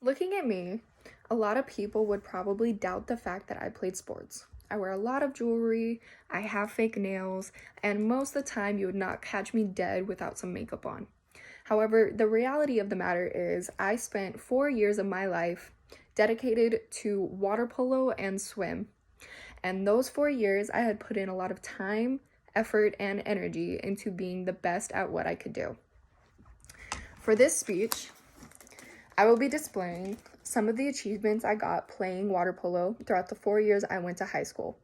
Looking at me, a lot of people would probably doubt the fact that I played sports. I wear a lot of jewelry, I have fake nails, and most of the time you would not catch me dead without some makeup on. However, the reality of the matter is I spent 4 years of my life dedicated to water polo and swim. And those 4 years, I had put in a lot of time, effort, and energy into being the best at what I could do. For this speech, I will be displaying some of the achievements I got playing water polo throughout the 4 years I went to high school.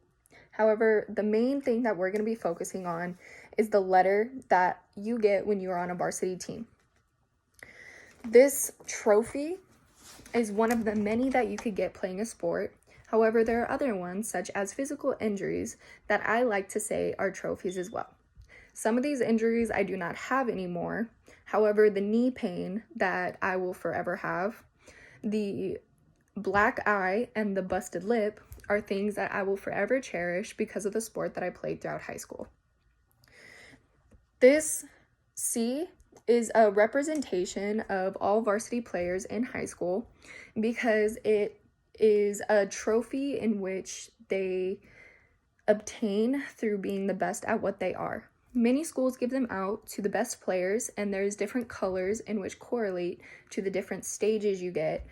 However, the main thing that we're going to be focusing on is the letter that you get when you are on a varsity team. This trophy is one of the many that you could get playing a sport. However, there are other ones, such as physical injuries, that I like to say are trophies as well. Some of these injuries I do not have anymore. However, the knee pain that I will forever have, the black eye, and the busted lip are things that I will forever cherish because of the sport that I played throughout high school. This C is a representation of all varsity players in high school because it is a trophy in which they obtain through being the best at what they are. Many schools give them out to the best players, and there's different colors in which correlate to the different stages you get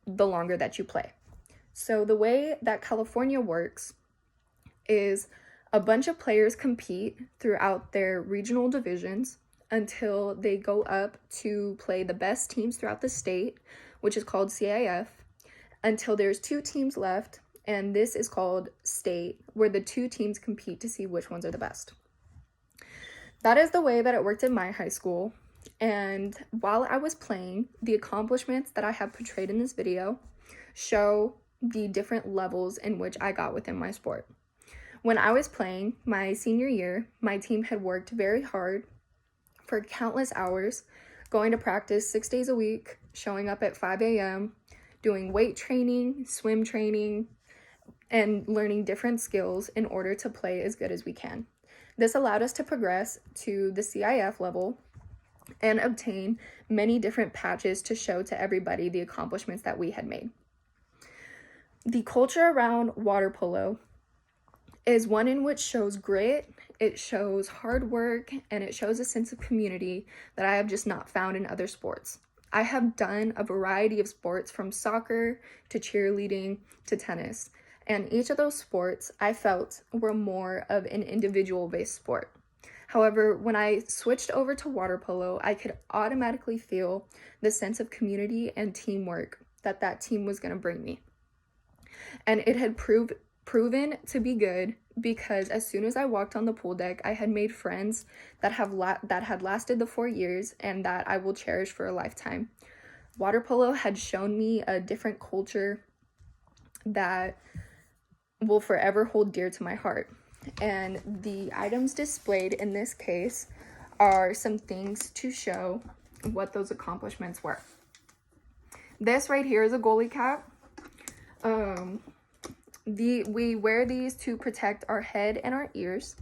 the longer that you play. So the way that California works is a bunch of players compete throughout their regional divisions until they go up to play the best teams throughout the state, which is called CIF, until there's 2 teams left, and this is called state, where the 2 teams compete to see which ones are the best. That is the way that it worked in my high school, and while I was playing, the accomplishments that I have portrayed in this video show the different levels in which I got within my sport. When I was playing my senior year, my team had worked very hard for countless hours, going to practice 6 days a week, showing up at 5 a.m., doing weight training, swim training, and learning different skills in order to play as good as we can. This allowed us to progress to the CIF level and obtain many different patches to show to everybody the accomplishments that we had made. The culture around water polo is one in which shows grit, it shows hard work, and it shows a sense of community that I have just not found in other sports. I have done a variety of sports from soccer to cheerleading to tennis, and each of those sports I felt were more of an individual-based sport. However, when I switched over to water polo, I could automatically feel the sense of community and teamwork that team was going to bring me. And it had proven to be good because as soon as I walked on the pool deck, I had made friends that had lasted the 4 years and that I will cherish for a lifetime. Water polo had shown me a different culture that will forever hold dear to my heart. And the items displayed in this case are some things to show what those accomplishments were. This right here is a goalie cap. We wear these to protect our head and our ears,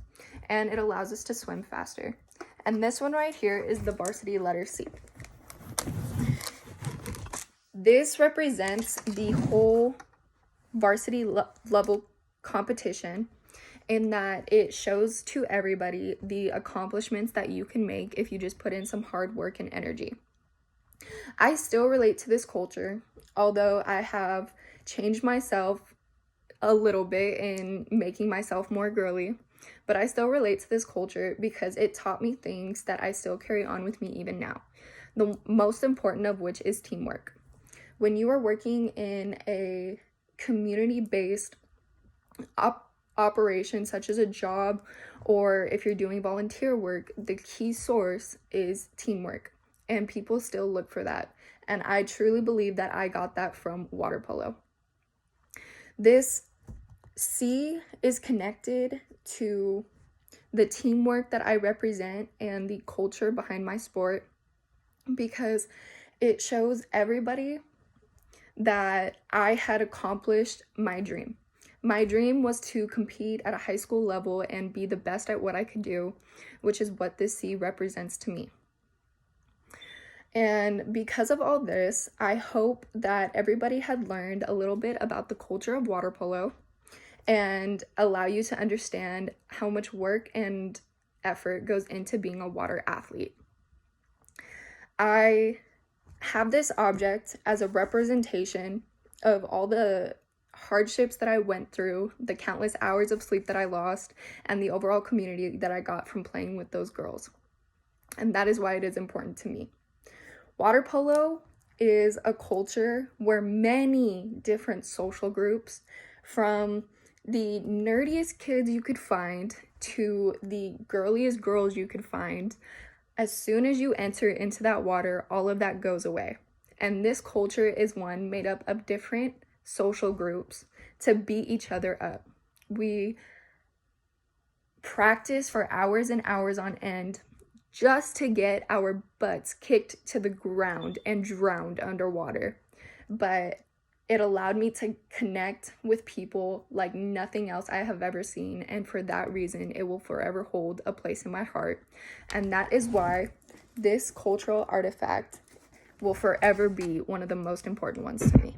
and it allows us to swim faster. And this one right here is the varsity letter C. This represents the whole varsity level competition in that it shows to everybody the accomplishments that you can make if you just put in some hard work and energy. I still relate to this culture, although I have changed myself a little bit in making myself more girly, but I still relate to this culture because it taught me things that I still carry on with me even now. The most important of which is teamwork. When you are working in a community-based operation such as a job, or if you're doing volunteer work, the key source is teamwork, and people still look for that. And I truly believe that I got that from water polo. This C is connected to the teamwork that I represent and the culture behind my sport because it shows everybody that I had accomplished my dream. My dream was to compete at a high school level and be the best at what I could do, which is what this C represents to me. And because of all this, I hope that everybody had learned a little bit about the culture of water polo and allow you to understand how much work and effort goes into being a water athlete. I have this object as a representation of all the hardships that I went through, the countless hours of sleep that I lost, and the overall community that I got from playing with those girls. And that is why it is important to me. Water polo is a culture where many different social groups, from the nerdiest kids you could find to the girliest girls you could find, as soon as you enter into that water, all of that goes away. And this culture is one made up of different social groups to beat each other up. We practice for hours and hours on end just to get our butts kicked to the ground and drowned underwater. But it allowed me to connect with people like nothing else I have ever seen, and for that reason, it will forever hold a place in my heart. And that is why this cultural artifact will forever be one of the most important ones to me.